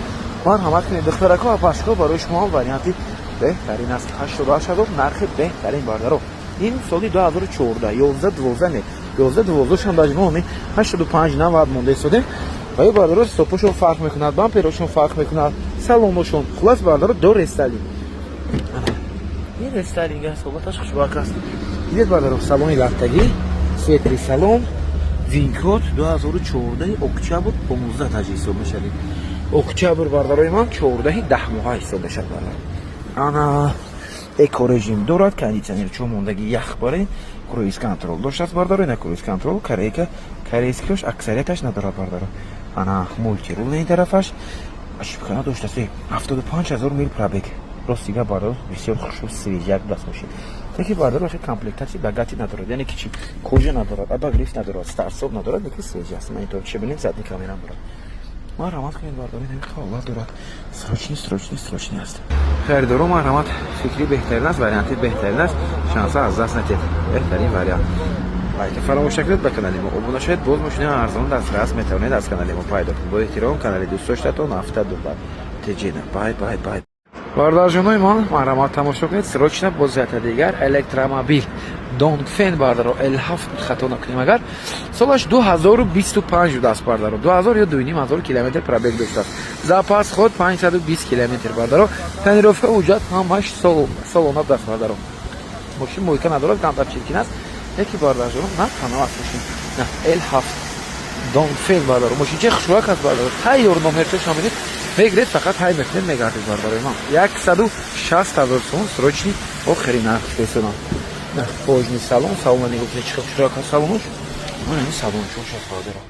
марҳамат кунед. духтарако ва пашко барои шумо варианти беҳтарин аст. 88 000 нархи беҳтарин бардаро. ин соли 2014, 11-12 не. 11-12 шон даҷмони 85 90 монда истодем. ва бардаро стопошон фарқ мекунад, бамперошон фарқ мекунад, салоношон. хулас бардаро до рестайлинг. ин рестайлинг аст, ҳолаташ хушбак аст. дидед бардаро салони латтагӣ, светри салон, винкод 2014 октябр 15 таҷи ҳисоб мешавад. октябр бардарои ман 14 10 моҳа ҳисоб мешавад бардаро. ана эко режим дорад, кондитсионер 4 мондаги ях барин, круиз контрол доштааст бардаро, ина круиз контрол, корейка, корейскиош аксарияташ надорад бардаро. ана мультирул ин тарафаш, ошибхона доштааст, 75 000 мил пробег. ростига бардаро бисёр хушрӯ свежак даст мошин. таки бардаро комплектация багати надорад, яъне ки чи кожа надорад, обогрев надорад, старсоб надорад, неки свежа аст. ман интор чӣ бинем задни камера дорад. марҳамат кунед бардаро, ин ҳолат дорад. срочни аст. харидоро марҳамат, фикри беҳтарин аст, варианти беҳтарин аст. шанса аз даст надиҳед. беҳтарин вариант. лайка фаромӯш накунед, ба канали мо обуна шавед. боз мошини арзон дастрас метавонед аз канали мо пайдо кунед. бо эҳтиром, канали дӯст доштатон Автодубай TG. бай. бародарҷонои ман, марҳамат тамошо кунед. срочно боз дата дигар электромобил Dongfeng бардаро L7 хато накунем агар. солаш 2025 будаст бардаро. 2000 ё 2500 километр пробег доштааст. запас ход 520 километр бардаро. тонировка ҳуҷҷат ҳамаш солона будаст бардаро. мошин мойка надорад, камтар чиркин аст. яки бардарҷоно на танҳо аст мошин. на L7 Dongfeng бардаро. мошинчаи хушроак аст бардаро. тайёр номерчаш ҳамин мегиред, фақат ҳай мекунед, мегардед бардарои ман. 160 000 сом срочни охирин нарх бесона. кожни салон, салона нигоҳ кунед, чиқар хушроак аст салонош. ман ин салончош аст бардаро.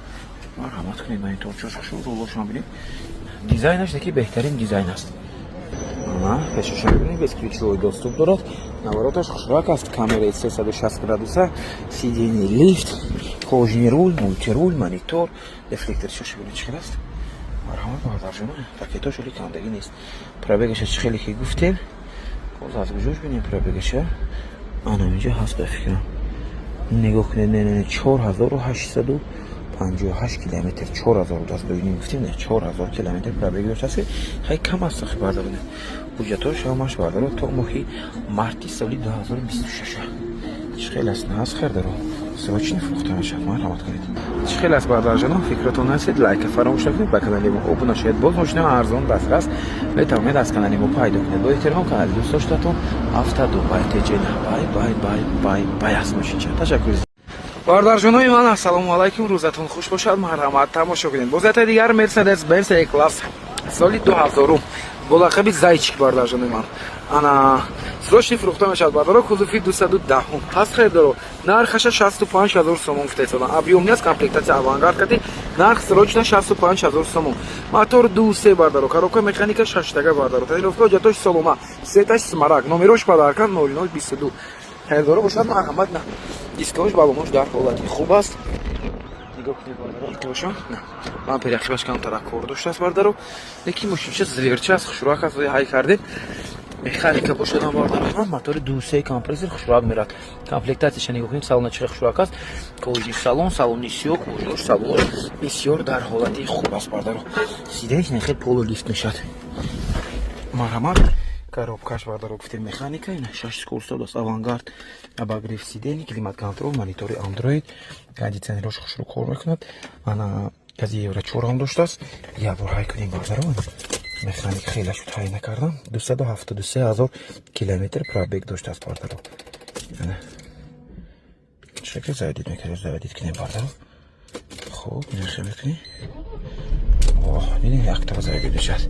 марҳамат кунед, ман ин торчош хушро рулошон бинед. дизайнаш неки беҳтарин дизайн аст. пешоша бинед, бесключевой доступ дорад. навороташ хушроак аст, камераи 360 градуса, сидени лифт, кожни рул, мультирул, монитор, рефлектор шоша бинед чиқар аст. марҳамат бародарҷоно, пакетош оли камдаги нест. пробегаш чӣ хеле ки гуфтем, باز از کجاش بینیم پرابگشه انا اینجا هست به فکرم نگاه کنید نه 4858 کیلومتر 4000 دست ببینیم گفتیم نه 4000 کیلومتر پرابگ داشته است خیلی کم است خیلی برده بوده بودجه‌اش همش برده تا ماهی مارتی سالی 2026 چه خیلی است نه از خیر داره سرچنی فروخته میشه مرحمت کنید چه خیلی است برادر جان فکرتون هست لایک فراموش نکنید به کانال ما ابون شید باز ماشین ارزان دسترس بتونید از کانال ما پیدا کنید با احترام کانال دوست داشتتون هفته دو بایت جنا بای است ماشین تشکر برادر جانای من السلام علیکم روزتون خوش باشد مرحمت تماشا کنید بازت دیگر مرسدس بنز ای کلاس سالی 2000 با لقب زایچیک برادر جانای من انا срочно фрухта мешад бадаро кузуфи 210 пас хер даро нархаша 65000 сомон фтесона объёмни аст комплектация авангард кати нарх срочно 65000 сомон мотор 2 бардаро коробка механика 6 тага бардаро тонировка ҷатош солома сеташ смараг номерош падаркан 0022 хер даро бошад марҳамат на дискош баломош дар ҳолати хуб аст нигоҳ кунед бардаро боша ман переахибаш камтара кор доштааст бардаро лекин мошинча зверча аст хушрӯак аст ҳай кардем механика бошадам бардаро мотори 2 компрессор хушрӯак мерад комплектацияш нигоҳ кунед салона чиқи хушрӯак аст кожи салон салони сиёҳ кожош салон бисёр дар ҳолати хуб аст бардаро сидаиш нехе поло лифт мешад марҳамат коробкаш бардаро гуфтем механика ина 6 скоростод аст авангард обогрев сидени климат контрол монитори андроид кондитсионерош хушрӯ кор мекунад ана гази евро 4 ҳам доштааст як бор ҳай кунем бардаро механик хеле шуд ҳай накардам 273000 километр пробег доштааст бардаро шакл заведид мекунем заведид кунем бардаро хуб нерхе мекунем дидем як таба заведид мешад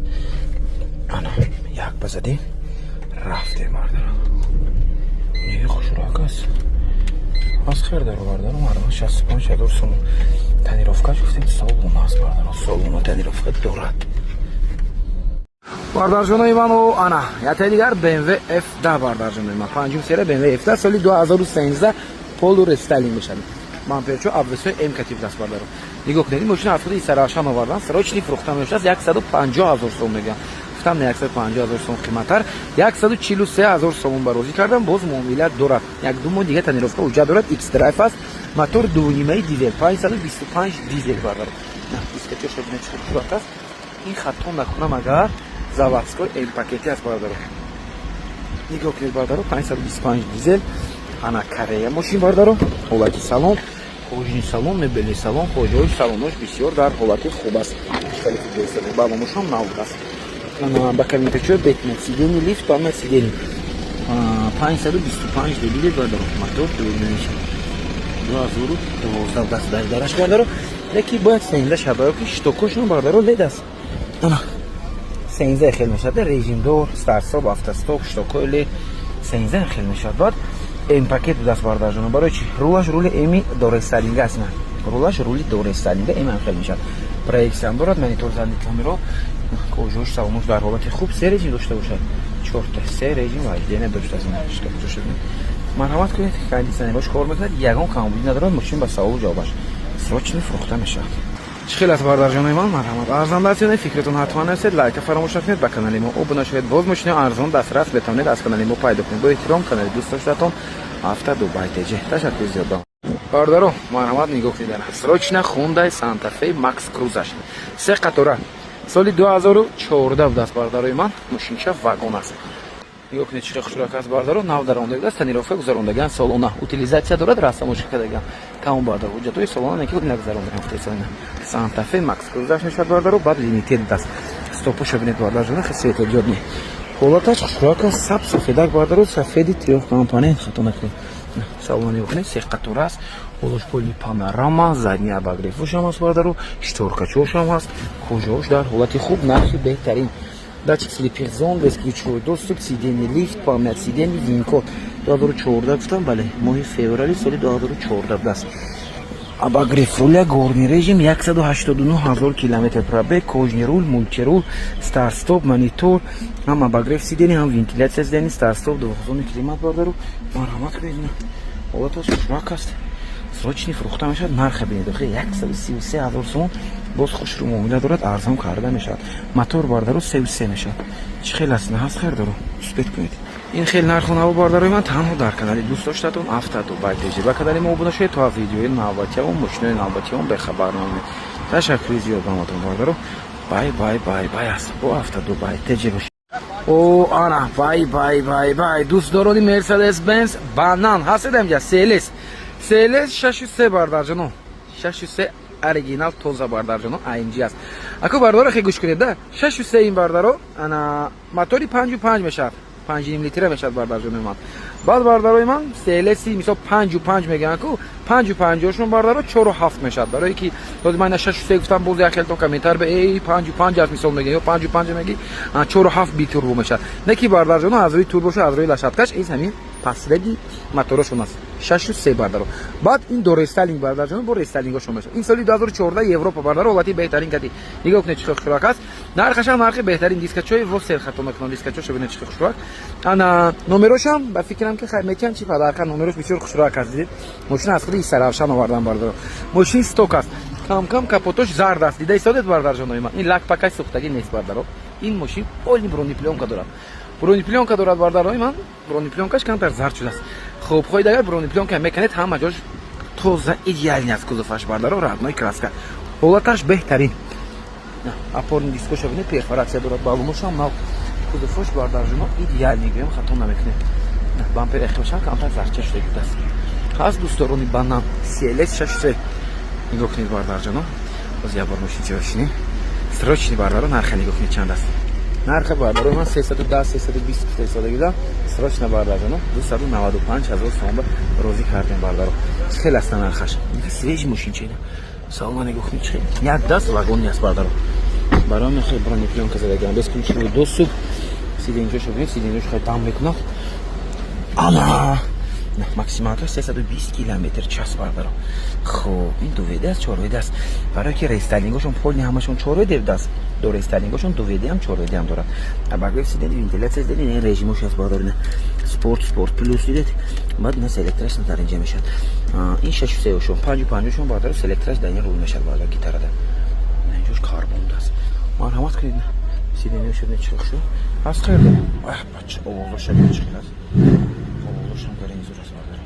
ана як ба задем рафтем бардаро неги хушрӯак аст аз хер даро бардаро мардам 65000 сомон тонировкаш гуфтем солон аст бардаро солону тонировка дорад бардорҷонои ману ана яте дигар BMW F10 бардорҷонои ман панҷум серия BMW F10 соли 2013 полу рестайлинг мешавад ман перчо абвесои М катив даст бардаро нигоҳ кунед мошина автобуси саравшан овардан срочни фурухта мешавад 150000 сом мегӯям гуфтам 150000 сом қиматтар 143000 сомон барозӣ кардам боз муомилат дорад як ду моҳ дига тонировка ҳуҷҷат дорад X-Drive аст мотор 2.5 дизел 525 дизел бардаро дискача шобина чиқи хушрӯак аст ин хатто накунам агар заводской М пакети аст бардаро нигоҳ кунед бардаро 525 дизел ана корея мошин бардаро ҳолати салон кожини салон мебели салон хоҷаҳои салонош бисёр дар ҳолати хуб аст баломошам нав аст ба кабинетачо бетмет сидени лифт ба сидени 525 дизел бардаро мотор 2012 даст дараш бардаро леки бояд сенда шабаё ки штокошон бардаро лед аст ана 13 хел мешад режимдор старстоп автостоп штоколи 13 хел мешад баъд М пакет даст бардажона барои чи рулаш рули эми дорестайлинг аст на рулаш рули дорестайлинг эм хел мешад проексиян дорад монитор задни камеро кожош салонош дар ҳолати хуб се режим дошта бошад 4 се режим ваjdн дошта шуд марҳамат кунед кондитсионерош кор мекунад ягон камбуди надорад мошин ба савобу ҷавобаш срочно фурухта мешавад چه خیلی از برادرجانای من مرحمت ارزان دستیونه فکرتون حتما نرسید لایک فراموش نکنید به کانال ما ابون شوید باز ماشین ارزان دسترس بتونید از کانال ما پیدا کنید با احترام کانال دوست داشتتون هفته دو بایتجه تشکر زیاد برادرو مرحمت نگاه کنید سروچنا خوندای سانتا فی ماکس کروزش سه قطوره سال 2014 بود است برادرای من ماشینش واگن است нигоҳ кунед чиқи хушрӯак аст бардаро нав дарондагӣ аст тонировка гузарондагиан солона утилизатсия дорад расамош кардагиан камон бардаро ҳуҷҷатҳои солона неки нагузарондагиан фтесона санта-фе макс крузаш мешавад бардаро баъд лимитед аст стопушо бинед бардаро хе светоҷод не ҳолаташ хушрӯак аст саб сафедак бардаро сафеди трёх компания хато накунед салона нигоҳ кунед се қатора аст ҳолош поли панорама задни обогревушам аст бардаро шторкачошам аст кожаош дар ҳолати хуб нархи беҳтарин датчик слипер зон бесключевой доступ сидени лифт памят сидени винкод 2014 гуфтам бале моҳи феврали соли 2014 аст обогрев руля горни режим 189000 километр пробег кожни рул мультирул старстоп монитор ҳам обогрев сидени ҳам вентиляция сидени старстоп дувохзони климат бардаро марҳамат кунед ҳолаташ хушрӯак аст срочни фурухта мешавад нарха бинед 133000 сомон боз хушрӯ муомила дорад арзон карда мешавад мотор бардаро 33 мешавад чӣ хел аст на ҳаст хер доро суспет кунед ин хел нархонаво бардарои ман танҳо дар канали дӯст доштатон автодубай теҷ ба канали мо обуна шавед то аз видеои навбатиявон мошинои навбатиявон бехабар намонед. ташаккури зиёд ба ҳаматон бардаро. бай аст бо автодубай теҷ бошед. О ана бай дӯстдорони Mercedes Benz банан ҳастед амҷа селес 63 бардарҷано 63 оригинал тоза бардарҷано AMG аст. Аку бардаро хе гӯш кунед да 63 ин бардаро ана мотори 55 мешавад 5.5 литра мешавад бардарҷонои ман. баъд бардарои ман селеси мисол 55 мегӯям аку 55шон бардаро 4.7 мешавад. барое ки лозим ман 63 гуфтам боз як хелтон комментар бе 55 аст мисол мегӯям ё 55 меги 4.7 битурбо мешавад. не ки бардарҷоно аз рӯи турбоша аз рӯи лашадкаш ин ҳамин пасреди моторошон аст 63 бардаро. баъд ин до рестайлинг бардарҷоно бо рестайлингошон мешавад. ин соли 2014 Европа бардаро ҳолати беҳтарин кади нигоҳ кунед чихо хушрак аст. нархашам нархи беҳтарин дискачои во серхато мекунам дискачош бинед чихо хушрак. ана номерошам ба фикрам ки хайр мекан чи падарка номерош бисёр хушрак аст. дидед мошина аз худи саравшан овардан бардаро. мошин сток аст. кам капотош зард аст. дида истодед бардарҷонои ман. ин лакпакай сӯхтагӣ нест бардаро. ин мошин оли бронепленка дорад. бронепленка дорад бардарои ман. бронепленкаш камтар зард шудааст. хуб хоҳед агар бронепленка меканед ҳама ҷош тоза идеални аст кузуфаш бардаро родной краска. ҳолаташ беҳтарин. опорни дискоша бинед перфорация дорад балумошам нав кузуфаш бардарҷоно идеал мегӯям хато намекунед. бампери хелшан камтар зарча шуда будааст. ҳаст дӯстдорони банан CLS 63 нигоҳ кунед бардарҷоно. боз як бор мошин ҷойшини срочни бардаро нарха нигоҳ кунед чанд аст. нархи бардарои ман 310-320 фистода гида срочна бардарҷоно 295,000 сом розӣ кардем бардаро. хел аст нархаш. свежи мошин чеда салона нигоҳ кунед чӣ як даст вагони аст бардаро. барои мен хеле бронепленка задагиам без ключи до суб сиденҷошо бинед сиденҷош хеле дам мекунад. ана максималка 320 км час бардаро. хуб ин дуведа аст чорведа аст. барое ки рестайлингошон полни ҳамашон чорведа аст. до рестайлингошон дуведа ҳам чорведа ҳам дорад. багои сидени вентиляция дидед ин режимош аст бардаро. спорт плюс дидед. баъд ина селектраш дар инҷа мешавад. ин 63шон 55шон бардаро селектраш дар ин рӯй мешавад бардаро гитарада. инҷош карбон аст. марҳамат кунед сиденишо нечиқ шуд аст хеле бача овозоша нечиқ аст. овозошам гаринзур аст бардаро.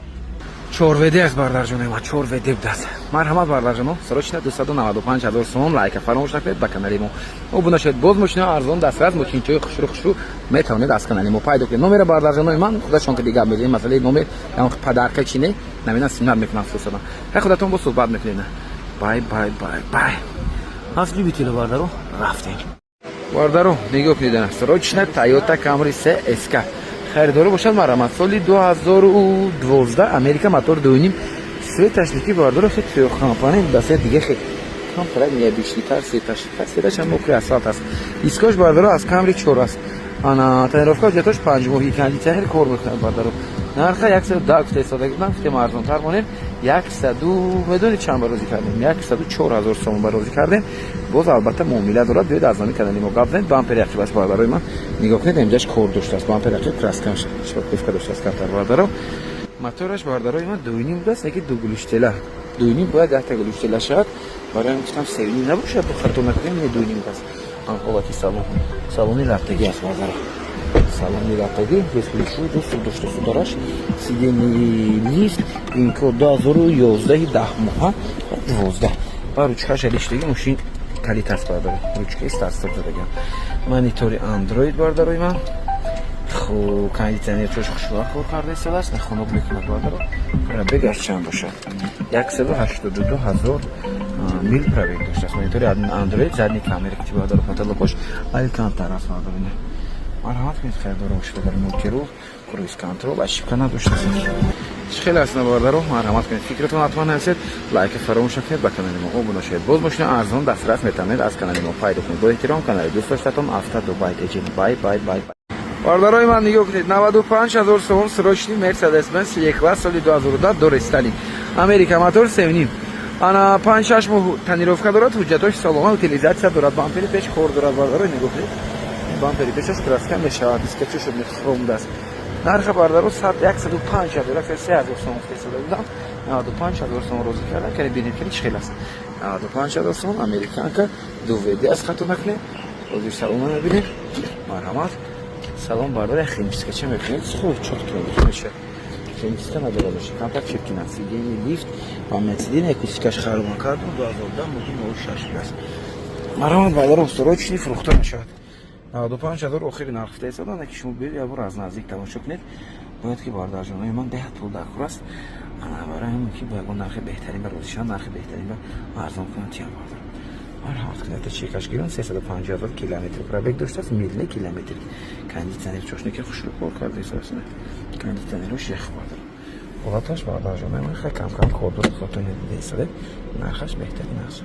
чорведа аст бардарҷонои ман чорведа будаст. марҳамат бардарҷоно срочна 295,000 сом. лайка фаромӯш накунед ба канали мо обуна шавед. боз мошина арзон дастрас мошинчои хушру метавонед аз канали мо пайдо кунед. номери бардарҷонои ман худашон ки дига медем масъалаи номер ям падарка чине намина симнат мекунам фурсатан ҳай худатон бо суҳбат мекунед. бай аз любитело бардаро рафтем бардаро нигоҳ кунед. срочна Toyota Camry 3 SK харидоро бошад марҳамат. соли 2012 Америка мотор 2.5 светаш дики бардаро хеле компания дасе диге хеле камтар небиштитар светаш ҳам мокри асфалт аст. дискош бардаро аз Camry 4 аст. ана тренировка ҷатош 5 моҳи кондитсионер кор мекунад бардаро. нарха 110 фистодаги нам фитем арзонтар монем 100 медони чанд барозӣ кардем 104,000 сом барозӣ кардем. боз албатта муомила дорад. биёед аз номи канали мо гап занед. бампери ақиб аст бардарои ман нигоҳ кунед имҷаш кор доштааст. бампери ақиб краскаш шоқифка доштааст камтар бардаро. мотораш бардарои ман 2.5 будааст яки ду глуштела 2.5 бояд якта глуштела шавад. барои ин гуфтам 3.5 набошад хато накунем 2.5 будааст. ҳолати салони лаптагӣ аст бардаро. салони лаптагӣ без ключу дошта судараш сидени лифт ин ко 2011 10 моҳа 12 ба ручкаш алиштаги мошин калит аст бардаро. ручкаи старт-стоп задагиам. монитори Android бардарои ман. хуб кондитсионер чош хушрак кор карда истодааст. хунук мекунад бардаро. пробегаш чанд бошад 182,000 мил пробег доштааст. монитори Android задни камера ки бардаро потолокош алькантар аст бардаро. марҳамат кунед хайрдоро бошед. дар мултиру круиз контрол ошибка надоштааст. чӣ хеле аст бардаро. марҳамат кунед фикратон ҳатман нависед. лайка фаромӯш накунед. ба канали мо обуна шавед. боз мошина арзон дастрас метавонед аз канали мо пайдо кунед. бо эҳтиром канали дӯст доштатон автодубай теҷ бай бардарои ман нигоҳ кунед 95,000 сом срочни Mercedes Benz Е-класс соли 2010 до рестайлинг Америка мотор 7.5 ана 5-6 моҳ тонировка дорад. ҳуҷҷатош салома утилизатсия дорад. бампери пеш кор дорад бардаро. нигоҳ кунед бампери пешаш краска мешавад. дискачошо хром даст. нарха бардаро 105,000 сом фистода будам 95,000 сом розӣ кардам. кани бинед ки чӣ хел аст 95,000 сом американка дуведа аст. хато накунед озир салона мебинед. марҳамат салон бардор химическача мекунед хуб чоткро меша химическа надора боше контакт чекина сиденье лифт память сиденье акустикаш харума карду 2010 модел 06 аст марҳамат бардор усторочни фрухта мешавад 95000 охири нархфта ҳисоба ки шумо биёед ябор аз наздик тамошо кунед бояд ки бардарҷонои ман беҳад пул дар хур аст барои ҳамин ки бояд нархи беҳтарин ба розишан нархи беҳтарин ба арзон кунанд я бардор марҳамат кунед та чекаш гирон 350000 километр пробег доштааст милли километр кондитсионер чошнике хушрӯ кор карда ҳисобаст кондитсионеру шех бардор ҳолаташ бардарҷонои ман хеле кам кордори хотони дида ҳисоба нархаш беҳтарин аст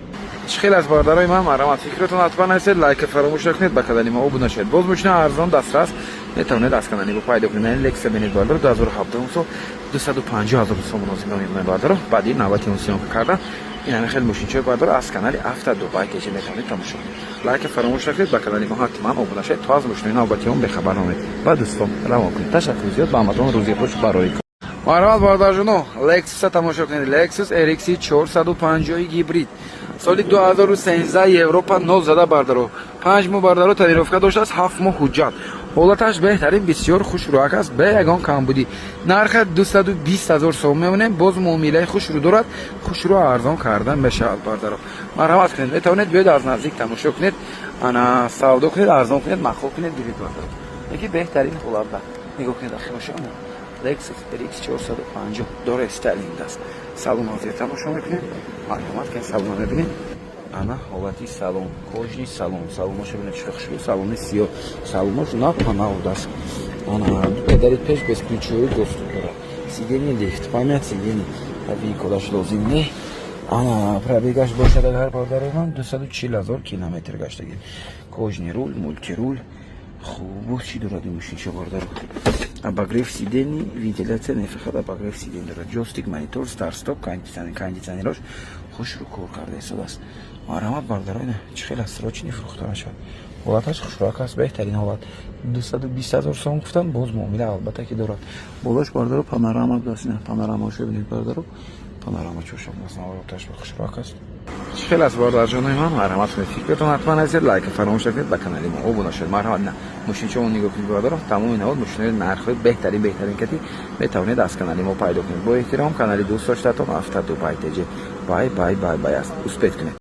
хеле аз бардарои ман марҳамат фикротон ҳатман ҳастед лайка фаромӯш накунед ба канали мо обуна шавед боз мошина арзон дастрас метавонед аз канали мо пайдо кунед ин лекса бинед бардор 2017 сол 250000 сом муносиба мебинед бардор баъди навбати он сиёмка кардан ин ҳамин хеле мошинчаи бардор аз канали авто дубай теҷа метавонед тамошо кунед лайка фаромӯш накунед ба канали мо ҳатман обуна шавед то аз мошинаи навбати он бехабар намонед ба дӯстон равон кунед ташаккур зиёд ба ҳаматон рӯзи хуш барои марҳамат бародарҷоно Lexus тамошо кунед Lexus RX 450 гибрид соли 2013 Европа нол зада бардаро 5 моҳ бардаро танировка доштааст 7 моҳ ҳуҷҷат ҳолаташ беҳтарин бисёр хушрӯак аст бе ягон камбудӣ нарха 220000 сом мемонем боз муомилаи хушрӯ дорад хушрӯ арзон кардан мешавад бардаро марҳамат кунед метавонед биёед аз наздик тамошо кунед ана савдо кунед арзон кунед махол кунед гирид бардаро яки беҳтарин ҳолатда нигоҳ кунед ахимошомо Lexus RX 450 дора стайлинг аст. Салон ҳозир тамошо мекунед. Марҳамат кунед салон мебинед. Ана ҳолати салон, кожни салон, салонаш бинед чӣ хушбӯ, салони сиёҳ, салонаш на панавд аст. Ана педари пеш бесключовой доступ дорад. Сиденье лифт, память сидений, веҳиколаш лозим не. Ана пробегаш бошад агар бардарои ман 240000 километр гаштагӣ. Кожни рул, мультирул. Хуб, чӣ дорад ин мошинча бардаро? Обогрев сидений, вентиляция не фақат обогрев сидений дорад. Джойстик монитор, старт-стоп, кондитсионерош хушрӯ кор карда ҳисобаст. Марҳамат бардарои чӣ хеле срочни фурӯхта мешавад. ҳолаташ хушрӯак аст, беҳтарин ҳолат. 220000 сом гуфтам, боз муомила албатта ки дорад. болош бардаро панорама дастина, панорамаошо бинед бардаро. Панорама чошам аст, ҳолаташ хушрӯак аст. чӣ хеле аст бардарҷонои ман, марҳамат кунед фикртон ҳатман ҳастед, лайка фаромӯш накунед ба канали мо обуна шавед. марҳамат на мошинчаҳо нигоҳ кунед бардаро тамоми навод мошинаи нархҳои беҳтарин кати метавонед аз канали мо пайдо кунед. бо эҳтиром канали дӯст доштаатон авто дубай теҷа бай аст успех кунед.